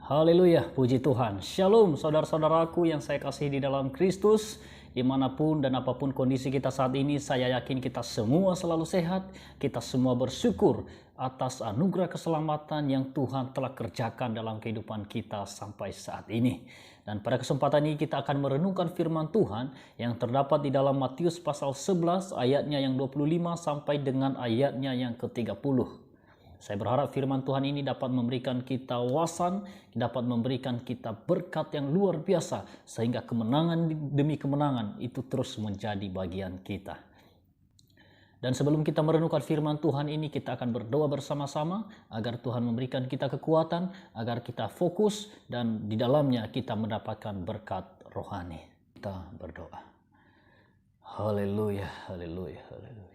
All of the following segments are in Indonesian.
Haleluya, puji Tuhan. Shalom saudara-saudaraku yang saya kasihi di dalam Kristus. Dimanapun dan apapun kondisi kita saat ini, saya yakin kita semua selalu sehat. Kita semua bersyukur atas anugerah keselamatan yang Tuhan telah kerjakan dalam kehidupan kita sampai saat ini. Dan pada kesempatan ini kita akan merenungkan firman Tuhan yang terdapat di dalam Matius pasal 11 ayatnya yang 25 sampai dengan ayatnya yang ke-30. Saya berharap firman Tuhan ini dapat memberikan kita wawasan, dapat memberikan kita berkat yang luar biasa, sehingga kemenangan demi kemenangan itu terus menjadi bagian kita. Dan sebelum kita merenungkan firman Tuhan ini, kita akan berdoa bersama-sama agar Tuhan memberikan kita kekuatan, agar kita fokus dan di dalamnya kita mendapatkan berkat rohani. Kita berdoa. Haleluya, haleluya, haleluya.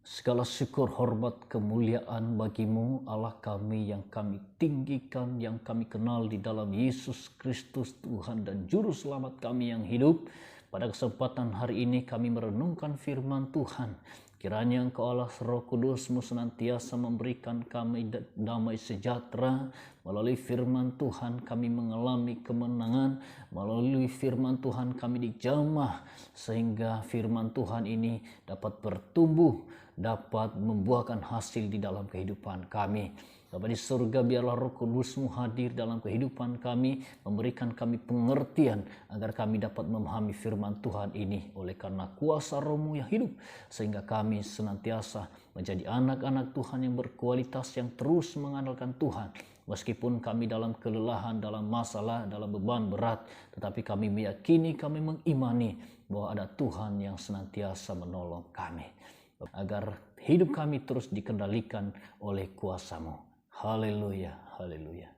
Segala syukur, hormat, kemuliaan bagimu Allah kami yang kami tinggikan, yang kami kenal di dalam Yesus Kristus Tuhan dan Juru Selamat kami yang hidup. Pada kesempatan hari ini kami merenungkan firman Tuhan. Kiranya Engkau Allah Roh Kudus-Mu senantiasa memberikan kami damai sejahtera. Melalui firman Tuhan kami mengalami kemenangan. Melalui firman Tuhan kami dijamah. Sehingga firman Tuhan ini dapat bertumbuh, dapat membuahkan hasil di dalam kehidupan kami. Bapa di surga, biarlah Roh Kudus-Mu hadir dalam kehidupan kami, memberikan kami pengertian agar kami dapat memahami firman Tuhan ini oleh karena kuasa Roh-Mu yang hidup, sehingga kami senantiasa menjadi anak-anak Tuhan yang berkualitas, yang terus mengandalkan Tuhan. Meskipun kami dalam kelelahan, dalam masalah, dalam beban berat, tetapi kami meyakini, kami mengimani bahwa ada Tuhan yang senantiasa menolong kami, agar hidup kami terus dikendalikan oleh kuasa-Mu. Haleluya, haleluya,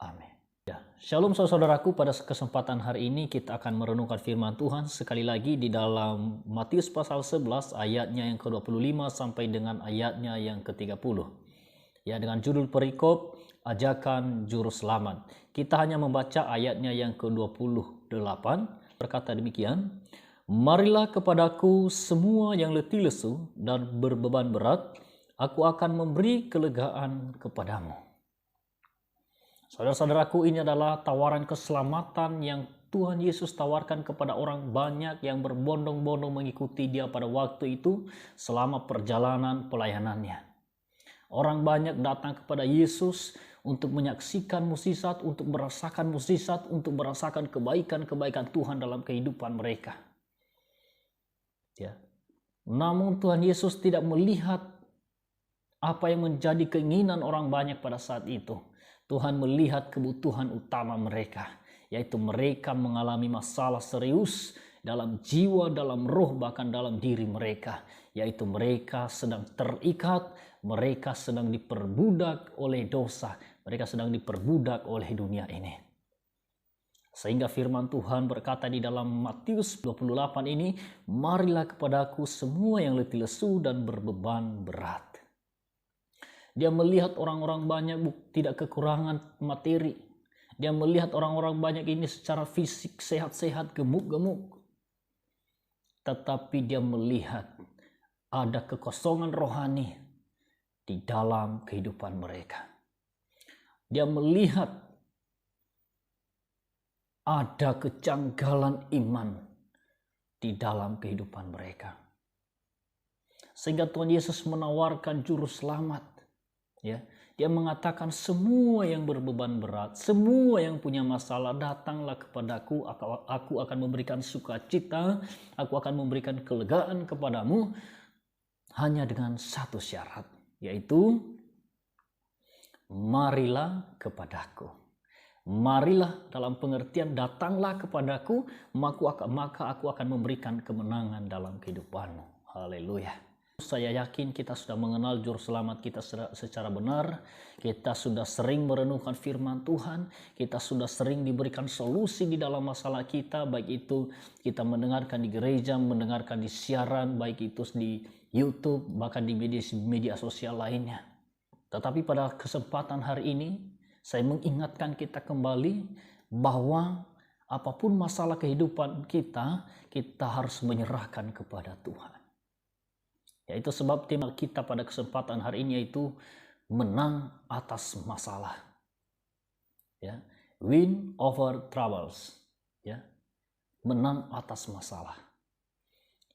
amin. Ya, shalom saudaraku, pada kesempatan hari ini kita akan merenungkan firman Tuhan sekali lagi di dalam Matius pasal 11 ayatnya yang ke-25 sampai dengan ayatnya yang ke-30. Ya, dengan judul perikop ajakan juru selamat. Kita hanya membaca ayatnya yang ke-28, berkata demikian. Marilah kepadaku semua yang letih lesu dan berbeban berat, aku akan memberi kelegaan kepadamu. Saudara-saudaraku, ini adalah tawaran keselamatan yang Tuhan Yesus tawarkan kepada orang banyak yang berbondong-bondong mengikuti Dia pada waktu itu selama perjalanan pelayanannya. Orang banyak datang kepada Yesus untuk menyaksikan mukjizat, untuk merasakan mukjizat, untuk merasakan kebaikan-kebaikan Tuhan dalam kehidupan mereka. Ya. Namun Tuhan Yesus tidak melihat apa yang menjadi keinginan orang banyak pada saat itu. Tuhan melihat kebutuhan utama mereka, yaitu mereka mengalami masalah serius dalam jiwa, dalam roh, bahkan dalam diri mereka, yaitu mereka sedang terikat, mereka sedang diperbudak oleh dosa, mereka sedang diperbudak oleh dunia ini. Sehingga firman Tuhan berkata di dalam Matius 28 ini, marilah kepadaku semua yang letih lesu dan berbeban berat. Dia melihat orang-orang banyak tidak kekurangan materi. Dia melihat orang-orang banyak ini secara fisik sehat-sehat, gemuk-gemuk. Tetapi dia melihat ada kekosongan rohani di dalam kehidupan mereka. Dia melihat ada kejanggalan iman di dalam kehidupan mereka. Sehingga Tuhan Yesus menawarkan juru selamat. Ya, Dia mengatakan semua yang berbeban berat, semua yang punya masalah, datanglah kepadaku, aku akan memberikan sukacita, aku akan memberikan kelegaan kepadamu, hanya dengan satu syarat, yaitu marilah kepadaku. Marilah dalam pengertian datanglah kepadaku, maka aku akan memberikan kemenangan dalam kehidupanmu. Haleluya. Saya yakin kita sudah mengenal juru selamat kita secara benar. Kita sudah sering merenungkan firman Tuhan. Kita sudah sering diberikan solusi di dalam masalah kita. Baik itu kita mendengarkan di gereja, mendengarkan di siaran, baik itu di YouTube, bahkan di media sosial lainnya. Tetapi pada kesempatan hari ini, saya mengingatkan kita kembali bahwa apapun masalah kehidupan kita, kita harus menyerahkan kepada Tuhan. Yaitu sebab tema kita pada kesempatan hari ini yaitu menang atas masalah. Ya, win over troubles. Ya, menang atas masalah.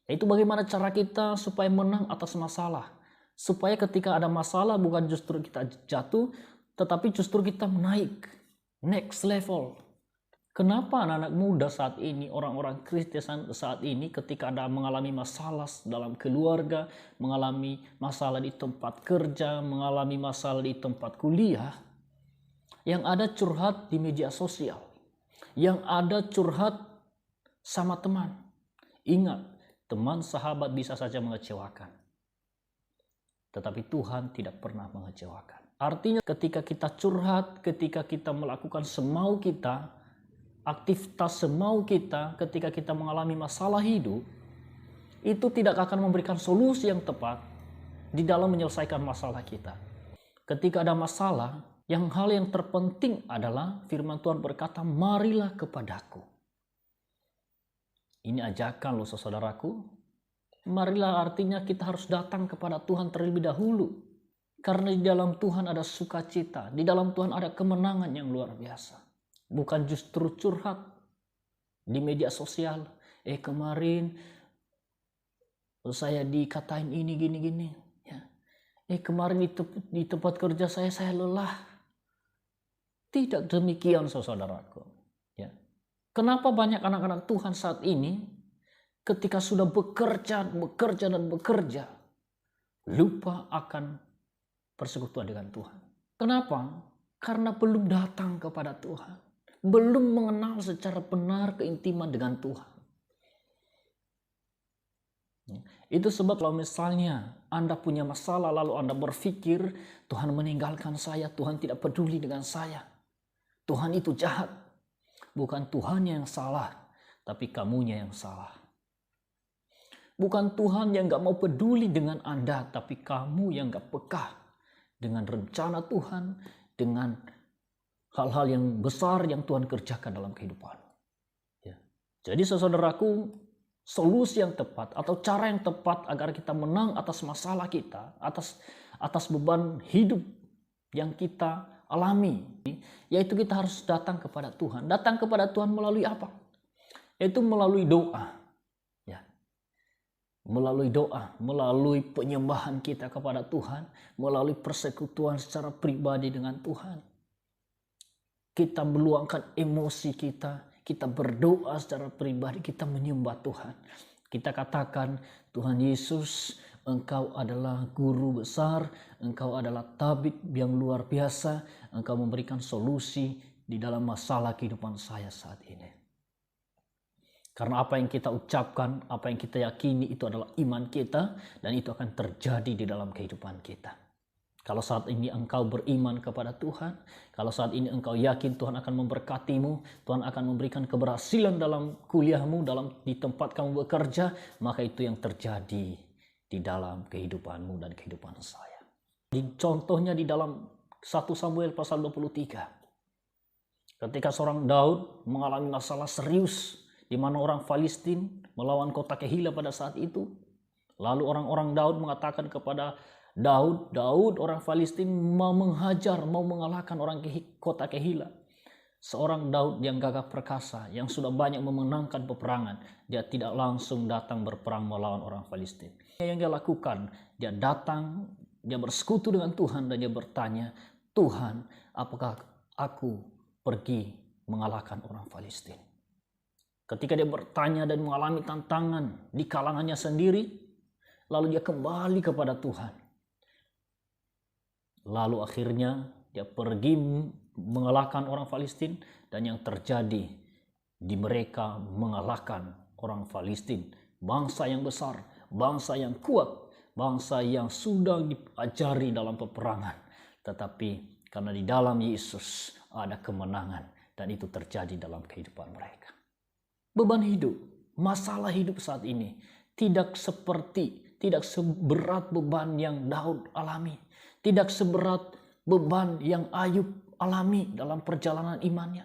Itu bagaimana cara kita supaya menang atas masalah. Supaya ketika ada masalah bukan justru kita jatuh, tetapi justru kita menaik. Next level. Kenapa anak-anak muda saat ini, orang-orang Kristen saat ini ketika ada mengalami masalah dalam keluarga, mengalami masalah di tempat kerja, mengalami masalah di tempat kuliah, yang ada curhat di media sosial, yang ada curhat sama teman. Ingat, teman sahabat bisa saja mengecewakan. Tetapi Tuhan tidak pernah mengecewakan. Artinya ketika kita curhat, ketika kita melakukan semau kita, aktivitas semau kita, ketika kita mengalami masalah hidup, itu tidak akan memberikan solusi yang tepat di dalam menyelesaikan masalah kita. Ketika ada masalah, hal yang terpenting adalah firman Tuhan berkata, marilah kepadaku. Ini ajakan loh saudaraku. Marilah artinya kita harus datang kepada Tuhan terlebih dahulu. Karena di dalam Tuhan ada sukacita. Di dalam Tuhan ada kemenangan yang luar biasa. Bukan justru curhat di media sosial. Kemarin saya dikatain ini gini-gini. Ya. Kemarin di tempat kerja saya lelah. Tidak demikian saudaraku. Ya. Kenapa banyak anak-anak Tuhan saat ini ketika sudah bekerja, lupa akan persekutuan dengan Tuhan. Kenapa? Karena belum datang kepada Tuhan. Belum mengenal secara benar keintiman dengan Tuhan. Itu sebab kalau misalnya Anda punya masalah lalu Anda berpikir Tuhan meninggalkan saya, Tuhan tidak peduli dengan saya. Tuhan itu jahat. Bukan Tuhan yang salah, tapi kamunya yang salah. Bukan Tuhan yang gak mau peduli dengan Anda, tapi kamu yang gak peka dengan rencana Tuhan, dengan hal-hal yang besar yang Tuhan kerjakan dalam kehidupan. Ya. Jadi saudaraku, solusi yang tepat atau cara yang tepat agar kita menang atas masalah kita, atas beban hidup yang kita alami, yaitu kita harus datang kepada Tuhan. Datang kepada Tuhan melalui apa? Yaitu melalui doa. Ya. Melalui doa, melalui penyembahan kita kepada Tuhan, melalui persekutuan secara pribadi dengan Tuhan. Kita meluangkan emosi kita berdoa secara pribadi, kita menyembah Tuhan. Kita katakan, Tuhan Yesus, Engkau adalah guru besar, Engkau adalah tabib yang luar biasa, Engkau memberikan solusi di dalam masalah kehidupan saya saat ini. Karena apa yang kita ucapkan, apa yang kita yakini itu adalah iman kita, dan itu akan terjadi di dalam kehidupan kita. Kalau saat ini engkau beriman kepada Tuhan, kalau saat ini engkau yakin Tuhan akan memberkatimu, Tuhan akan memberikan keberhasilan dalam kuliahmu, di tempat kamu bekerja, maka itu yang terjadi di dalam kehidupanmu dan kehidupan saya. Contohnya di dalam 1 Samuel pasal 23. Ketika seorang Daud mengalami masalah serius, di mana orang Filistin melawan kota Kehila pada saat itu. Lalu orang-orang Daud mengatakan kepada Daud, orang Filistin mau menghajar, mau mengalahkan orang kota Kehila. Seorang Daud yang gagah perkasa, yang sudah banyak memenangkan peperangan, dia tidak langsung datang berperang melawan orang Filistin. Yang dia lakukan, dia datang, dia bersekutu dengan Tuhan dan dia bertanya, Tuhan, apakah aku pergi mengalahkan orang Filistin? Ketika dia bertanya dan mengalami tantangan di kalangannya sendiri, lalu dia kembali kepada Tuhan. Lalu akhirnya dia pergi mengalahkan orang Filistin, dan yang terjadi di mereka mengalahkan orang Filistin. Bangsa yang besar, bangsa yang kuat, bangsa yang sudah diajari dalam peperangan. Tetapi karena di dalam Yesus ada kemenangan, dan itu terjadi dalam kehidupan mereka. Beban hidup, masalah hidup saat ini tidak seberat beban yang Daud alami. Tidak seberat beban yang Ayub alami dalam perjalanan imannya.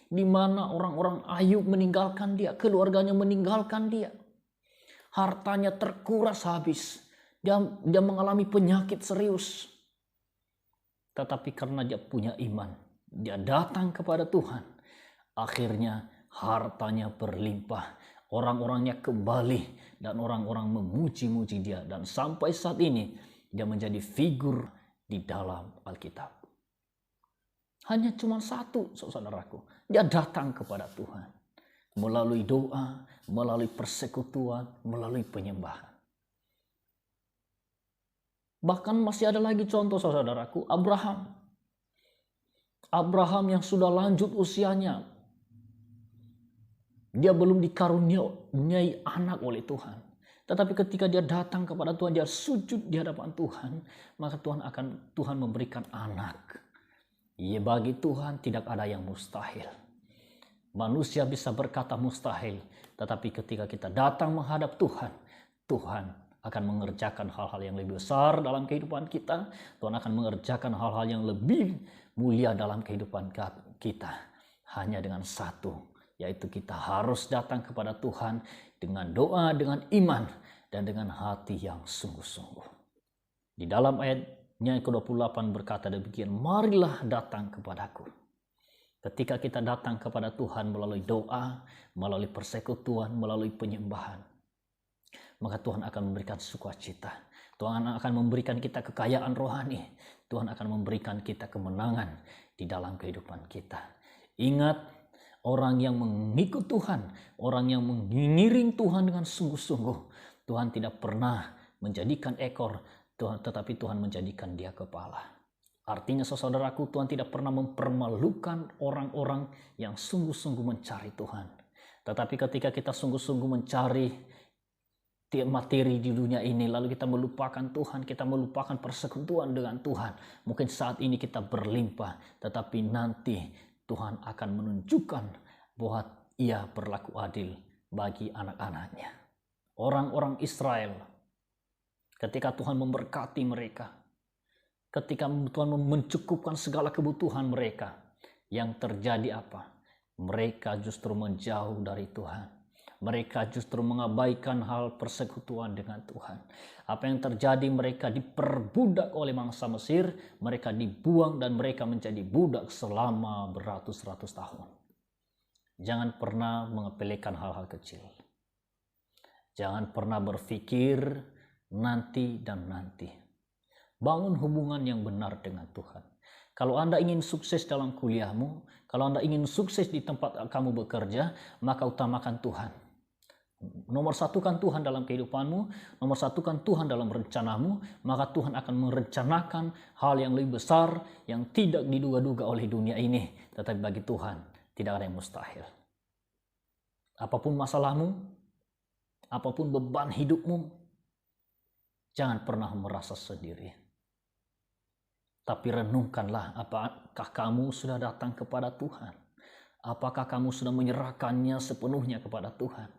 Di mana orang-orang Ayub meninggalkan dia, keluarganya meninggalkan dia. Hartanya terkuras habis. Dia mengalami penyakit serius. Tetapi karena dia punya iman, dia datang kepada Tuhan, akhirnya hartanya berlimpah, orang-orangnya kembali, dan orang-orang memuji-muji dia. Dan sampai saat ini dia menjadi figur di dalam Alkitab. Hanya cuma satu, saudaraku, dia datang kepada Tuhan melalui doa, melalui persekutuan, melalui penyembahan. Bahkan masih ada lagi contoh, saudaraku, Abraham. Abraham yang sudah lanjut usianya, dia belum dikaruniai anak oleh Tuhan. Tetapi ketika dia datang kepada Tuhan, dia sujud di hadapan Tuhan, maka Tuhan memberikan anak. Ya, bagi Tuhan tidak ada yang mustahil. Manusia bisa berkata mustahil, tetapi ketika kita datang menghadap Tuhan, Tuhan akan mengerjakan hal-hal yang lebih besar dalam kehidupan kita. Tuhan akan mengerjakan hal-hal yang lebih mulia dalam kehidupan kita. Hanya dengan satu, yaitu kita harus datang kepada Tuhan dengan doa, dengan iman, dan dengan hati yang sungguh-sungguh. Di dalam ayatnya ke-28 berkata demikian, marilah datang kepadaku. Ketika kita datang kepada Tuhan melalui doa, melalui persekutuan, melalui penyembahan, maka Tuhan akan memberikan sukacita. Tuhan akan memberikan kita kekayaan rohani. Tuhan akan memberikan kita kemenangan di dalam kehidupan kita. Ingat, orang yang mengikut Tuhan, orang yang mengiring Tuhan dengan sungguh-sungguh, Tuhan tidak pernah menjadikan ekor, tetapi Tuhan menjadikan dia kepala. Artinya, saudaraku, Tuhan tidak pernah mempermalukan orang-orang yang sungguh-sungguh mencari Tuhan. Tetapi ketika kita sungguh-sungguh mencari materi di dunia ini, lalu kita melupakan Tuhan, kita melupakan persekutuan dengan Tuhan, mungkin saat ini kita berlimpah, tetapi nanti Tuhan akan menunjukkan bahwa Ia berlaku adil bagi anak-anaknya. Orang-orang Israel, ketika Tuhan memberkati mereka, ketika Tuhan mencukupkan segala kebutuhan mereka, yang terjadi apa? Mereka justru menjauh dari Tuhan. Mereka justru mengabaikan hal persekutuan dengan Tuhan. Apa yang terjadi? Mereka diperbudak oleh bangsa Mesir, mereka dibuang dan mereka menjadi budak selama beratus-ratus tahun. Jangan pernah mengepelekan hal-hal kecil. Jangan pernah berpikir nanti dan nanti. Bangun hubungan yang benar dengan Tuhan. Kalau Anda ingin sukses dalam kuliahmu, kalau Anda ingin sukses di tempat kamu bekerja, maka utamakan Tuhan. Nomor satukan Tuhan dalam kehidupanmu, nomor satukan Tuhan dalam rencanamu, maka Tuhan akan merencanakan hal yang lebih besar yang tidak diduga-duga oleh dunia ini. Tetapi bagi Tuhan tidak ada yang mustahil. Apapun masalahmu, apapun beban hidupmu, jangan pernah merasa sendiri. Tapi renungkanlah, apakah kamu sudah datang kepada Tuhan? Apakah kamu sudah menyerahkannya sepenuhnya kepada Tuhan?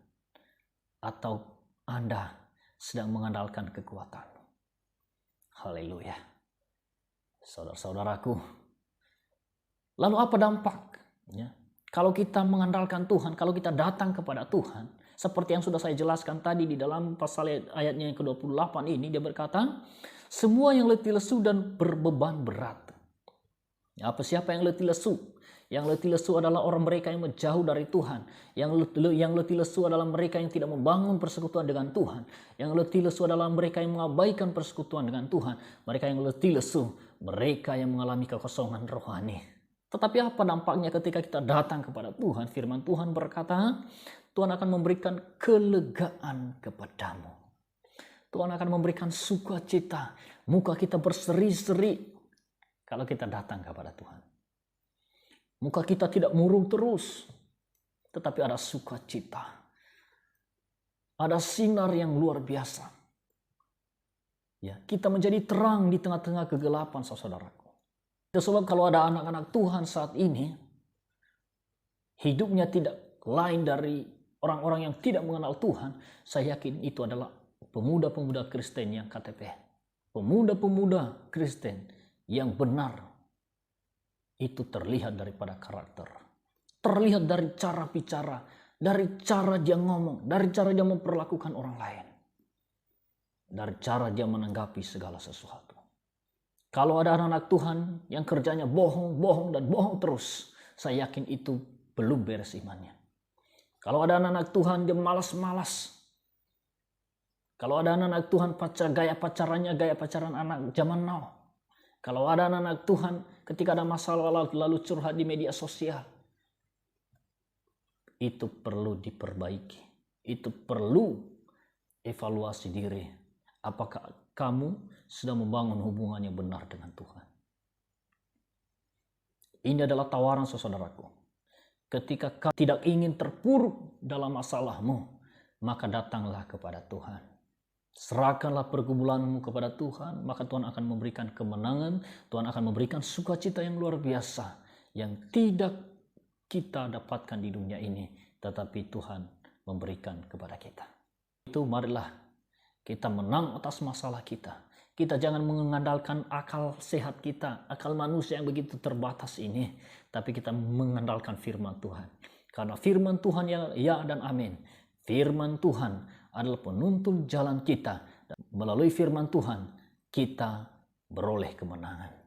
Atau Anda sedang mengandalkan kekuatanmu? Haleluya. Saudara-saudaraku, lalu apa dampaknya? Kalau kita mengandalkan Tuhan, kalau kita datang kepada Tuhan, seperti yang sudah saya jelaskan tadi di dalam pasal ayatnya yang ke-28 ini, dia berkata, semua yang letih lesu dan berbeban berat. Siapa yang letih lesu? Yang letih lesu adalah orang mereka yang menjauh dari Tuhan. Yang letih lesu adalah mereka yang tidak membangun persekutuan dengan Tuhan. Yang letih lesu adalah mereka yang mengabaikan persekutuan dengan Tuhan. Mereka yang letih lesu, mereka yang mengalami kekosongan rohani. Tetapi apa dampaknya ketika kita datang kepada Tuhan? Firman Tuhan berkata, Tuhan akan memberikan kelegaan kepadamu. Tuhan akan memberikan sukacita. Muka kita berseri-seri kalau kita datang kepada Tuhan. Muka kita tidak murung terus, tetapi ada sukacita. Ada sinar yang luar biasa. Ya, kita menjadi terang di tengah-tengah kegelapan, saudaraku. Itu sebab kalau ada anak-anak Tuhan saat ini, hidupnya tidak lain dari orang-orang yang tidak mengenal Tuhan, saya yakin itu adalah pemuda-pemuda Kristen yang KTP. Pemuda-pemuda Kristen yang benar. Itu terlihat daripada karakter. Terlihat dari cara bicara, dari cara dia ngomong, dari cara dia memperlakukan orang lain. Dari cara dia menanggapi segala sesuatu. Kalau ada anak-anak Tuhan yang kerjanya bohong, bohong, dan bohong terus, saya yakin itu belum beres imannya. Kalau ada anak-anak Tuhan dia malas-malas. Kalau ada anak-anak Tuhan gaya pacaran anak zaman now. Kalau ada anak-anak Tuhan ketika ada masalah lalu curhat di media sosial. Itu perlu diperbaiki. Itu perlu evaluasi diri. Apakah kamu sudah membangun hubungan yang benar dengan Tuhan? Ini adalah tawaran saudaraku. Ketika kamu tidak ingin terpuruk dalam masalahmu, maka datanglah kepada Tuhan. Serahkanlah pergumulanmu kepada Tuhan, maka Tuhan akan memberikan kemenangan, Tuhan akan memberikan sukacita yang luar biasa, yang tidak kita dapatkan di dunia ini, tetapi Tuhan memberikan kepada kita. Itu marilah kita menang atas masalah kita. Kita jangan mengandalkan akal sehat kita, akal manusia yang begitu terbatas ini, tapi kita mengandalkan firman Tuhan. Karena firman Tuhan ya dan amin. Firman Tuhan adalah penuntun jalan kita. Dan melalui firman Tuhan, kita beroleh kemenangan.